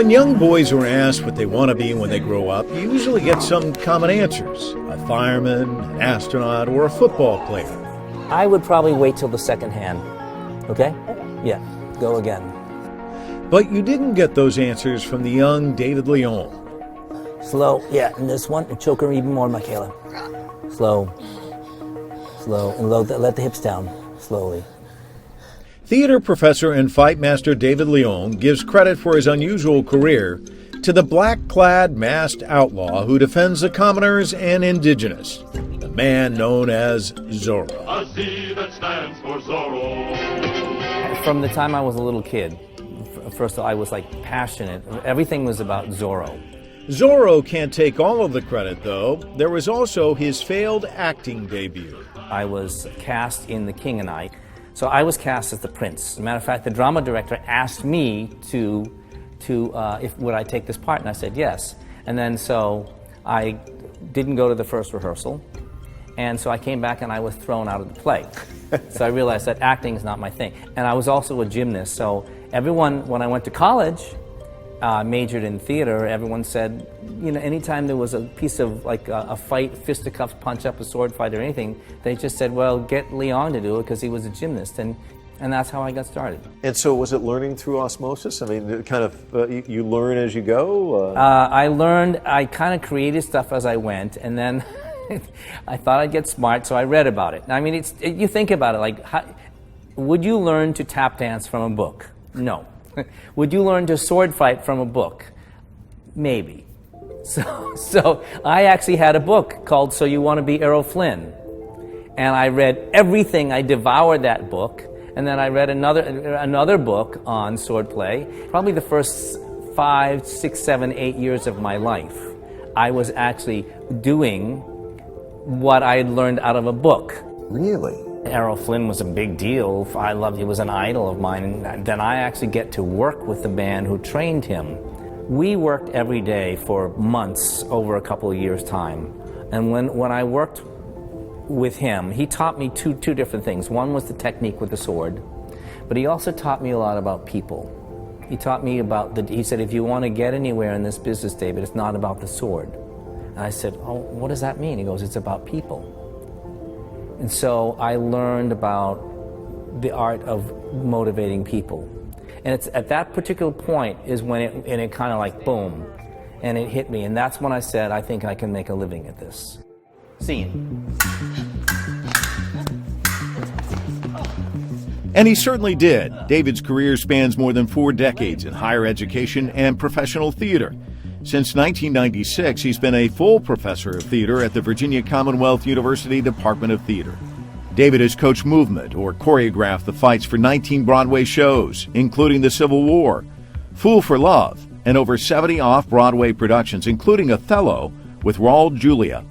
When young boys are asked what they want to be when they grow up, you usually get some common answers. A fireman, an astronaut, or a football player. I would probably wait till the second hand. Okay? Yeah, go again. But you didn't get those answers from the young David Leong. Slow, yeah, and this one, and choke her even more, Michaela. Slow, slow, and let the hips down, slowly. Theater professor and fight master David Leong gives credit for his unusual career to the black-clad masked outlaw who defends the commoners and indigenous, the man known as Zorro. A Z that stands for Zorro. From the time I was a little kid, first of all, I was passionate. Everything was about Zorro. Zorro can't take all of the credit, though. There was also his failed acting debut. I was cast in The King and I. So I was cast as the prince. As a matter of fact, the drama director asked me if would I take this part, and I said yes. And then so I didn't go to the first rehearsal, and so I came back and I was thrown out of the play. So I realized that acting is not my thing. And I was also a gymnast, so everyone, when I went to college, majored in theater, everyone said, anytime there was a piece of a fight, fisticuffs, punch up, a sword fight or anything, they just said, well, get Leong to do it because he was a gymnast. And that's how I got started. And so was it learning through osmosis? I mean, kind of, you learn as you go? I kind of created stuff as I went, and then I thought I'd get smart, so I read about it. I mean, you think about it, would you learn to tap dance from a book? No. Would you learn to sword fight from a book? Maybe. So I actually had a book called So You Want to Be Errol Flynn. And I read everything. I devoured that book. And then I read another book on swordplay. Probably the first 5, 6, 7, 8 years of my life, I was actually doing what I had learned out of a book. Really? Errol Flynn was a big deal. He was an idol of mine. And then I actually get to work with the man who trained him. We worked every day for months over a couple of years' time. And when I worked with him, he taught me two different things. One was the technique with the sword, but he also taught me a lot about people. He taught me he said, if you want to get anywhere in this business, David, it's not about the sword. And I said, oh, what does that mean? He goes, it's about people. And so I learned about the art of motivating people. And it's at that particular point is when it kind of boom, and it hit me. And that's when I said, I think I can make a living at this. Scene. And he certainly did. David's career spans more than 4 decades in higher education and professional theater. Since 1996, he's been a full professor of theater at the Virginia Commonwealth University Department of Theater. David has coached movement or choreographed the fights for 19 Broadway shows, including The Civil War, Fool for Love, and over 70 off-Broadway productions, including Othello with Raul Julia.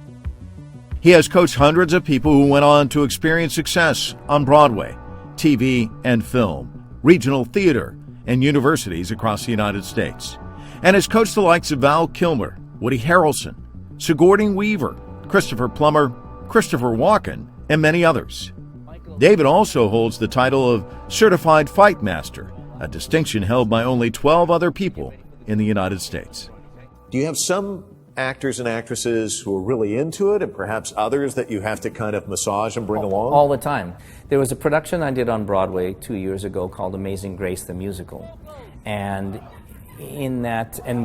He has coached hundreds of people who went on to experience success on Broadway, TV and film, regional theater, and universities across the United States, and has coached the likes of Val Kilmer, Woody Harrelson, Sigourney Weaver, Christopher Plummer, Christopher Walken, and many others. David also holds the title of Certified Fight Master, a distinction held by only 12 other people in the United States. Do you have some actors and actresses who are really into it, and perhaps others that you have to kind of massage and bring along? All the time. There was a production I did on Broadway 2 years ago called Amazing Grace, the musical. And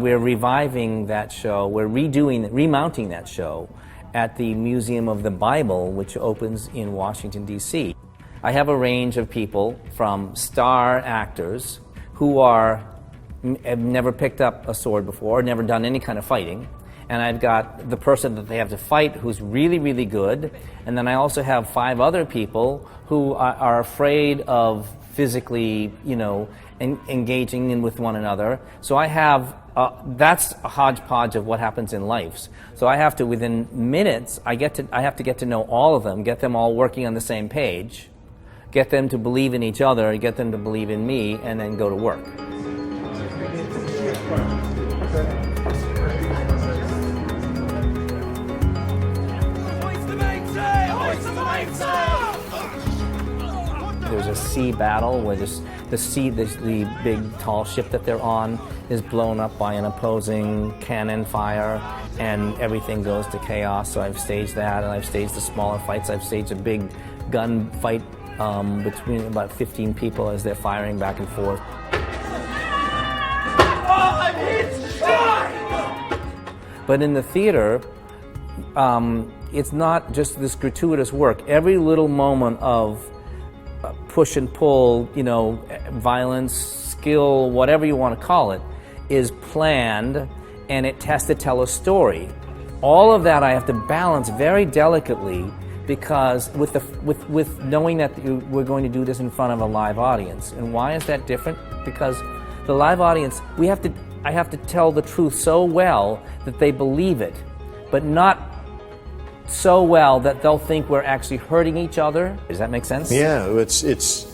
we're reviving that show, we're remounting that show at the Museum of the Bible, which opens in Washington, D.C. I have a range of people from star actors who have never picked up a sword before, never done any kind of fighting. And I've got the person that they have to fight who's really, really good. And then I also have 5 other people who are afraid of physically, engaging in with one another. So I have, that's a hodgepodge of what happens in lives. So I have to, within minutes, I have to get to know all of them, get them all working on the same page, get them to believe in each other, get them to believe in me, and then go to work. there's a sea battle where the big tall ship that they're on is blown up by an opposing cannon fire, and everything goes to chaos. So I've staged that, and I've staged the smaller fights. I've staged a big gun fight between about 15 people as they're firing back and forth. But in the theater, it's not just this gratuitous work. Every little moment of push and pull, violence, skill, whatever you want to call it, is planned, and it has to tell a story. All of that I have to balance very delicately, because with knowing that we're going to do this in front of a live audience. And why is that different? Because the live audience, I have to tell the truth so well that they believe it, but not so well that they'll think we're actually hurting each other. Does that make sense? Yeah, it's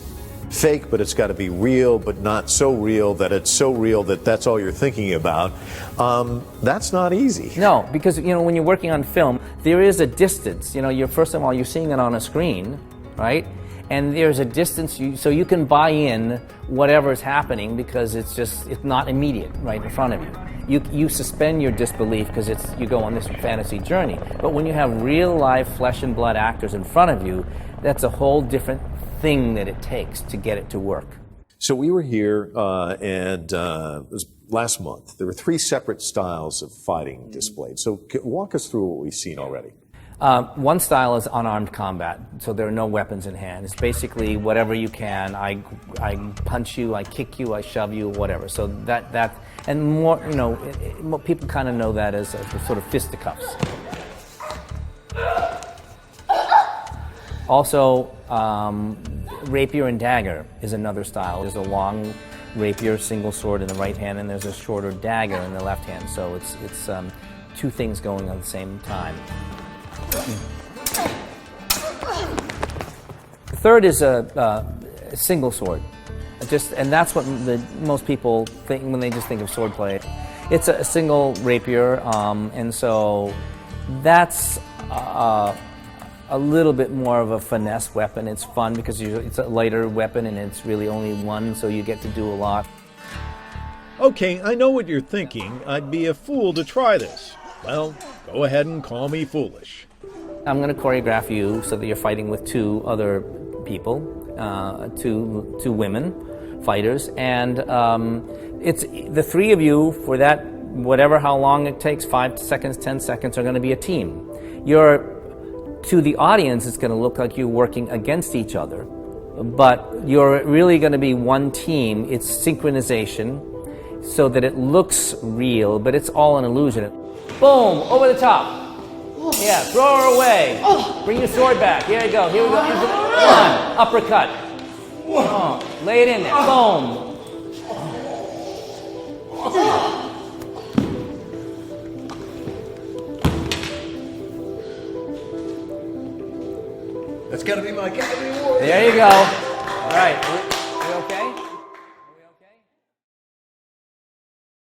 fake, but it's got to be real, but not so real that it's so real that that's all you're thinking about. That's not easy. No, because when you're working on film, there is a distance. You're first of all, you're seeing it on a screen, right? And there's a distance, so you can buy in whatever's happening, because it's not immediate right in front of you. You suspend your disbelief because you go on this fantasy journey. But when you have real live flesh and blood actors in front of you, that's a whole different thing that it takes to get it to work. So we were here, and it was last month. There were 3 separate styles of fighting displayed. So walk us through what we've seen already. One style is unarmed combat, so there are no weapons in hand. It's basically whatever you can. I punch you, I kick you, I shove you, whatever. So that and more, people kind of know that as sort of fisticuffs. Also, rapier and dagger is another style. There's a long rapier, single sword in the right hand, and there's a shorter dagger in the left hand. So it's 2 things going on at the same time. The third is a single sword, and that's what most people think when they just think of swordplay. It's a single rapier, and so that's a little bit more of a finesse weapon. It's fun because it's a lighter weapon and it's really only one, so you get to do a lot. Okay, I know what you're thinking. I'd be a fool to try this. Well, go ahead and call me foolish. I'm going to choreograph you so that you're fighting with 2 other people, two women fighters, and it's the 3 of you for that, how long it takes, 5 seconds, 10 seconds, are going to be a team. To the audience, it's going to look like you're working against each other, but you're really going to be one team. It's synchronization so that it looks real, but it's all an illusion. Boom, over the top. Yeah, throw her away. Bring your sword back. Here you go. Here we go. Into the 1. Uppercut. Lay it in there. Boom. That's got to be my Academy Award. There you go. All right.